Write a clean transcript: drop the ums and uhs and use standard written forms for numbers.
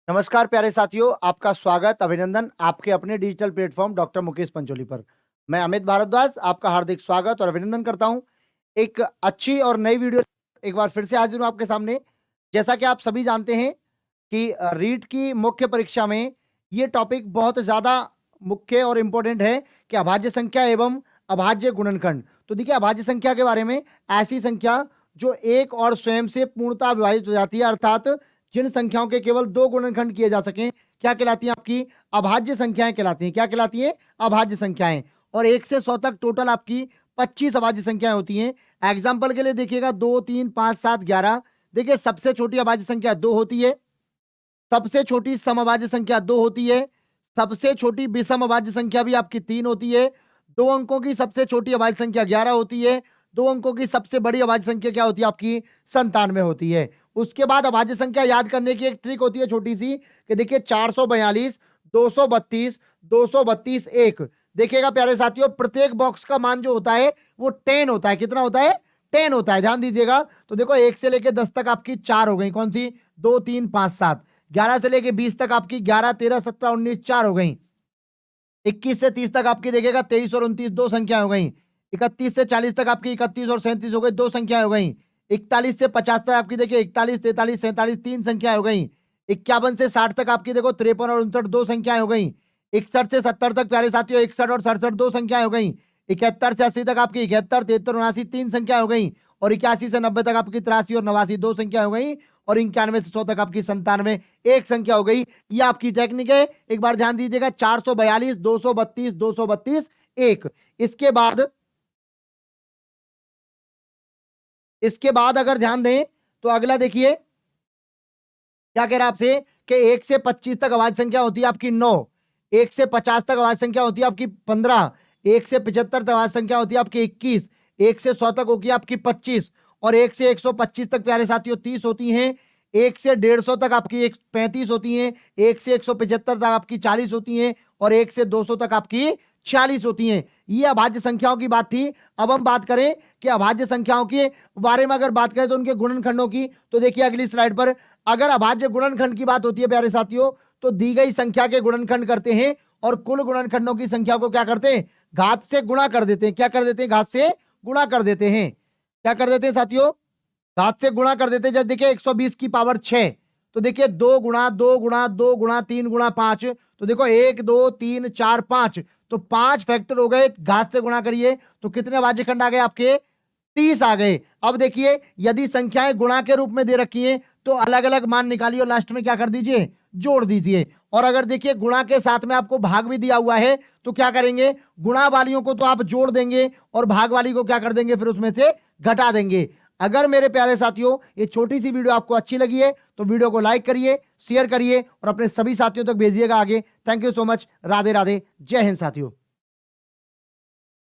नमस्कार प्यारे साथियों, आपका स्वागत अभिनंदन आपके अपने digital platform doctor Mukesh Pancholi पर। मैं अमित भारद्वाज आपका हार्दिक स्वागत और अभिनंदन करता हूं। एक अच्छी और नई वीडियो एक बार फिर से हाजिर हूं आपके सामने। जैसा कि आप सभी जानते हैं कि रीट की मुख्य परीक्षा में ये टॉपिक बहुत ज़्यादा मुख्य और इम्पोर्टेंट है कि अभाज्य संख्या एवं अभाज्य गुणनखंड। तो देखिए, अभाज्य संख्या के बारे में, ऐसी संख्या जो एक और स्वयं से पूर्णतः विभाजित हो जाती है, अर्थात जिन संख्याओं के केवल दो गुणनखंड किए जा सकें, क्या कहलाती हैं? आपकी अभाज्य संख्याएं कहलाती हैं। क्या कहलाती हैं? अभाज्य संख्याएं। और 1 से 100 तक टोटल आपकी 25 अभाज्य संख्याएं होती हैं। एग्जाम्पल के लिए देखिएगा, 2, 3, 5, 7, 11। देखिए, सबसे छोटी अभाज्य संख्या 2 होती है, सबसे छोटी समअभाज्य संख्या 2 होती है, सबसे छोटी विषम अभाज्य संख्या भी आपकी 3 होती है, 2 अंकों की सबसे छोटी अभाज्य संख्या 11 होती है, 2 अंकों की सबसे बड़ी अभाज्य संख्या क्या होती है? आपकी 97 होती है। उसके बाद अभाज्य संख्या याद करने की एक ट्रिक होती है छोटी सी, कि देखिए 442, 232, 232, 1। देखिएगा प्यारे साथियों, प्रत्येक बॉक्स का मान जो होता है वो 10 होता है। कितना होता है? 10 होता है। ध्यान दीजिएगा। तो देखो, 1 से लेके 10 तक आपकी 4 हो गई। कौन सी? 2, 3, 5, 7। 11 से लेके 20 तक आपकी 11, 13, 17, 19, 4 हो गई। 21 से 30 तक आपकी देखिएगा 23 और 29 दो संख्या हो गई। 31 से 40 तक आपकी 31 और 37 हो गई, दो संख्या हो गई। 41 से 50 तक आपकी देखिए 41, 43, 47 तीन संख्या हो गई। 51 से 60 तक आपकी देखो 53 और 59 दो संख्याएं हो गई। 61 से 70 तक प्यारे साथियों 61 और 67 दो संख्याएं हो गई। 71 से 80 तक आपकी 71, 73, 79 तीन संख्या हो गई। और 81 से 90 तक आपकी 83 और 89 दो संख्या हो गई। और 91 से 100 तक आपकी 97 एक संख्या हो गई। ये आपकी टेक्निक है। एक बार ध्यान दीजिएगा, 442, 232, 232, 1। इसके बाद अगर ध्यान दें तो अगला देखिए क्या कह रहा है आपसे, कि 1 से 25 तक अभाज्य संख्या होती है आपकी 9, 1 से 50 तक अभाज्य संख्या होती है आपकी 15, 1 से 75 तक अभाज्य संख्या होती है आपकी 21, 1 से 100 तक होगी आपकी 25, और 1 से 125 तक प्यारे साथियों 30 होती हैं। 1 से 150 तक आपकी 35 होती हैं। 1 से 175 तक आपकी 40 होती हैं। और 1 से 200 तक आपकी 46 होती हैं। ये अभाज्य संख्याओं की बात थी। अब हम बात करें कि अभाज्य संख्याओं के बारे में, अगर बात करें तो उनके गुणनखंडों की, तो देखिए अगली स्लाइड पर, अगर अभाज्य गुणनखंड की बात होती है प्यारे साथियों, तो दी गई संख्या के गुणनखंड करते हैं और कुल गुणनखंडों की संख्या को क्या करते हैं? घात से गुणा कर देते हैं। क्या कर देते हैं? घात से गुणा कर देते हैं। क्या कर देते हैं साथियों? घात से गुणा कर देते हैं। जैसे देखिए 120 की पावर 6, तो देखिए 2 गुणा 2 गुणा 2 गुणा 3 गुणा 5, तो देखो 1, 2, 3, 4, 5, तो 5 फैक्टर हो गए। घात से गुणा करिए तो कितने अभाज्य खंड आ गए आपके? 30 आ गए। अब देखिए, यदि संख्याएं गुणा के रूप में दे रखी हैं तो अलग अलग मान निकालिए और लास्ट में क्या कर दीजिए? जोड़ दीजिए। और अगर देखिए गुणा के साथ में आपको भाग भी दिया हुआ है तो क्या करेंगे? गुणा वालियों को तो आप जोड़ देंगे और भाग वाली को क्या कर देंगे? फिर उसमें से घटा देंगे। अगर मेरे प्यारे साथियों ये छोटी सी वीडियो आपको अच्छी लगी है तो वीडियो को लाइक करिए, शेयर करिए और अपने सभी साथियों तक भेजिएगा आगे। Thank you so much. Radhe Radhe. जय हिंद साथियों।